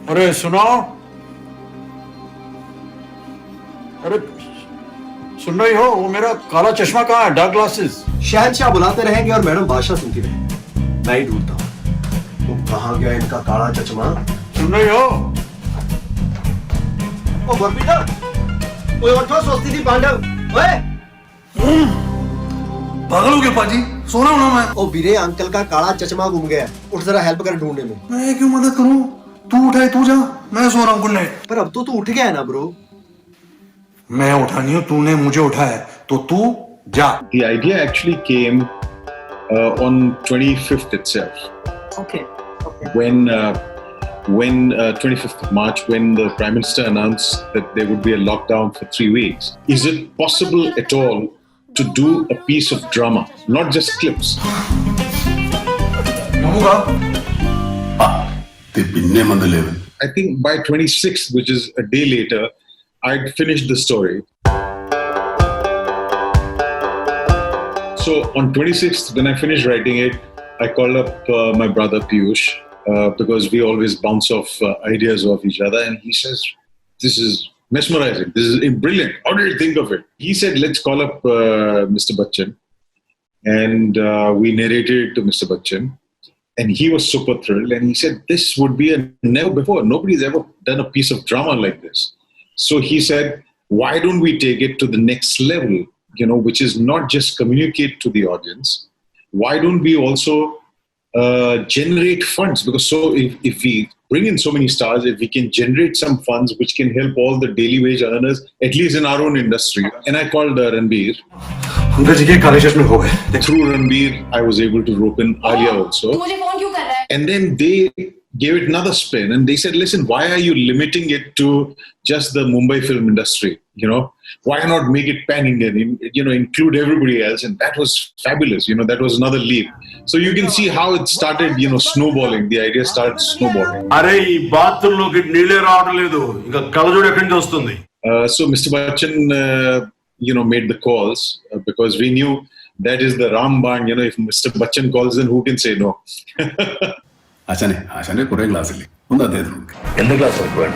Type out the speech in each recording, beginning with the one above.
अरे सुनो, अरे सुन रही हो? वो मेरा काला चश्मा कहाँ है? Dark glasses. शहंशाह बुलाते रहेंगे और मैडम बादशाह सुनती रहेंगी। मैं ही ढूंढता हूँ। वो कहाँ गया इनका काला चश्मा? सुन रही हो? ओ बरपीटा, ओए उठो, सोचती थी पांडव। ओए पागल हो गया पाजी, सो रहा हूं ना मैं। ओ वीरे, अंकल का काला चश्मा गुम गया। उठ जरा हेल्प कर ढूंढने में। मैं क्यों मदद करूं? तू उठाए तू जा, मैं सो रहा हूं। Good night. पर अब तो तू उठ गया है ना ब्रो। मैं उठा नहीं हूं, तूने मुझे उठाया, तो तू जा। The idea actually came on 25th itself. Okay. When 25th of March, when the Prime Minister announced that there would be a lockdown for 3 weeks. Is it possible at all to do a piece of drama, not just clips? I think by 26th, which is a day later, I'd finished the story. So on 26th, when I finished writing it, I called up my brother Piyush because we always bounce off ideas of each other. And he says, this is mesmerizing. This is brilliant. How did you think of it? He said, let's call up Mr. Bachchan. And we narrated it to Mr. Bachchan. And he was super thrilled. And he said, this would be a never before. Nobody's ever done a piece of drama like this. So he said, why don't we take it to the next level, which is not just communicate to the audience. Why don't we also generate funds? Because if we bring in so many stars, if we can generate some funds which can help all the daily wage earners, at least in our own industry. And I called Ranbir. Through Ranbir, I was able to rope in Alia also. And then they gave it another spin and they said, listen, why are you limiting it to just the Mumbai film industry? Why not make it pan-Indian, include everybody else? And that was fabulous. That was another leap. So you can see how it started, snowballing. The idea started snowballing. So Mr. Bachchan, made the calls because we knew that is the Ramban. If Mr. Bachchan calls, then who can say no? Ashane kore glass illi. Unda de dun. Endha glass okku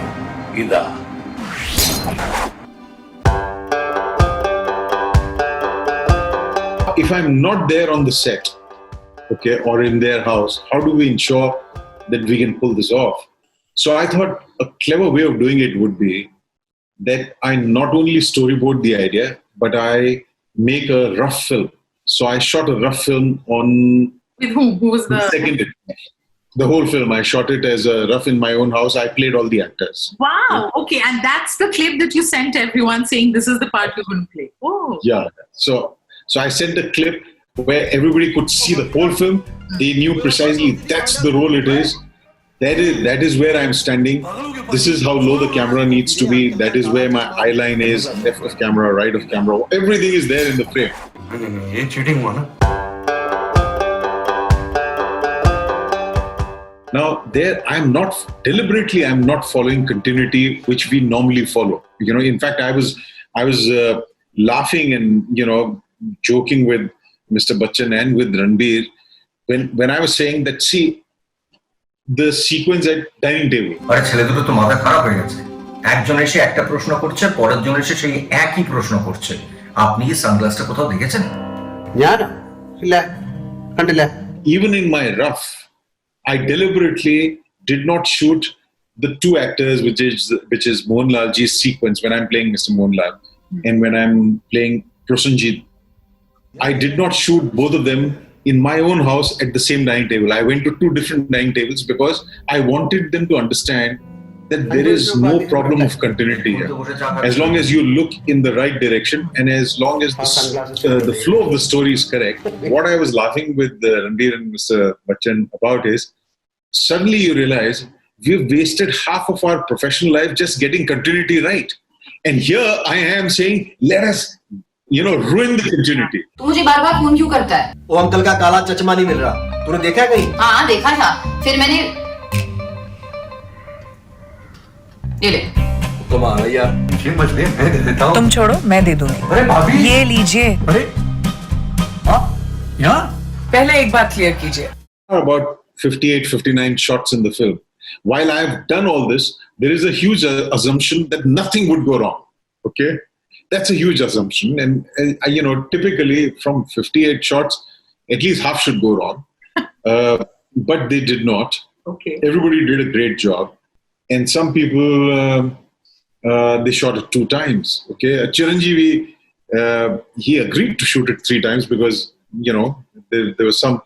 Ida. If I'm not there on the set, okay, or in their house, how do we ensure that we can pull this off? So I thought a clever way of doing it would be that I not only storyboard the idea, but I make a rough film. So I shot a rough film on... With whom? Who was the... Second. The whole film, I shot it as a rough in my own house. I played all the actors. Wow. Okay. And that's the clip that you sent everyone saying this is the part you're going to play. Oh. Yeah. So I sent a clip where everybody could see the whole film. They knew precisely that's the role it is. That is where I'm standing. This is how low the camera needs to be. That is where my eye line is. Left of camera, right of camera. Everything is there in the frame. Now, I'm not following continuity, which we normally follow. In fact, I was laughing and, joking with Mr. Bachchan and with Ranbir when I was saying that, see, the sequence at dining table. আরে ছেলে দুটো তো মাথা খারাপ হয়ে গেছে। একজন এসে একটা প্রশ্ন করছে, পরের জন এসে সেই একই প্রশ্ন করছে। আপনি কি সানগ্লাসটা কোথাও দেখেছেন? Even in my rough, I deliberately did not shoot the two actors, which is Mohanlalji's sequence when I'm playing Mr. Mohanlal and when I'm playing Prasoonjit. I did not shoot both of them in my own house at the same dining table. I went to two different dining tables because I wanted them to understand that there is no problem of continuity here. As long as you look in the right direction and as long as the flow of the story is correct. What I was laughing with Ranbir and Mr. Bachchan about is, suddenly you realize we've wasted half of our professional life just getting continuity right. And here I am saying, let us ruin the continuity. तू मुझे बार-बार phone क्यों करता है? वो uncle का काला चश्मा नहीं मिल रहा। तूने देखा है कहीं? हाँ, देखा था। फिर मैंने ये ले। तुम आ गई यार। मत ले, मैं दे देता हूँ। तुम छोड़ो, मैं दे दूंगी। अरे भाभी, ये लीजिए। अरे हाँ, यहाँ? पहले एक बात क्लियर कीजिए। About 58, 59 shots in the film. While I've done all this, there is a huge assumption that nothing would go wrong. Okay, that's a huge assumption, and typically from 58 shots, at least half should go wrong, but they did not. Okay. Everybody did a great job, and some people they shot it 2 times. Okay, Chiranjeevi, he agreed to shoot it 3 times because there was some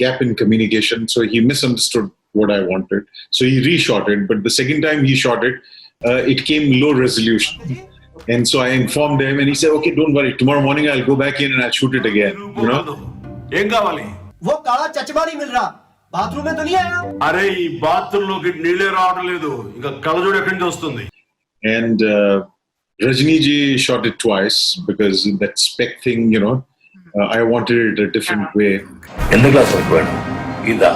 gap in communication, so he misunderstood what I wanted. So he reshot it, but the second time he shot it, it came low resolution. And so I informed him, and he said, "Okay, don't worry. Tomorrow morning I'll go back in and I'll shoot it again." ఏం కావాలి? वो काला चचमा नहीं मिल रहा, bathroom में तो नहीं आया? అరే ఈ బాత్రూమ్ లోకి నీళ్ళే రావడం లేదు, ఇంకా కళ్ళజోడు ఎక్కడి నుంచి వస్తుంది? And Rajni ji shot it twice because that spec thing, I wanted it a different way. ఎంత క్లాస్ వరకు ఇదా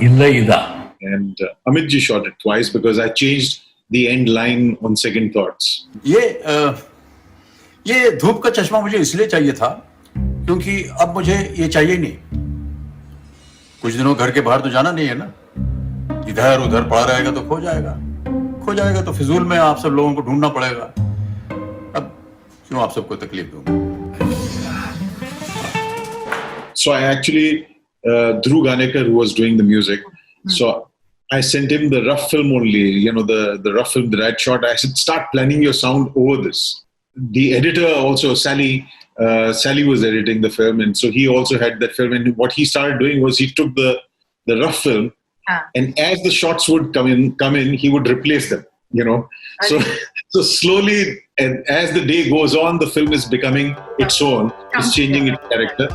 ఇల్లా ఇదా? And Amit ji shot it twice because I changed the end line on second thoughts. ये धूप का चश्मा मुझे इसलिए चाहिए था क्योंकि अब मुझे ये चाहिए नहीं। कुछ दिनों घर के बाहर तो जाना नहीं है ना, इधर उधर पड़ा रहेगा तो खो जाएगा तो फिजूल में आप सब लोगों को ढूंढना पड़ेगा। अब क्यों आप सबको तकलीफ दूंगा? So I actually, Dhruv Ganekar, who was doing the music, so I sent him the rough film only, the rough film that I'd shot. I said, start planning your sound over this. The editor also, Sally was editing the film, and so he also had that film. And what he started doing was he took the rough film, and as the shots would come in, he would replace them. So slowly, and as the day goes on, the film is becoming its own. It's changing its character,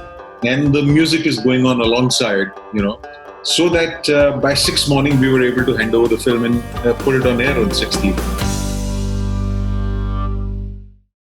and the music is going on alongside. So that by 6 morning we were able to hand over the film and put it on air on 16th.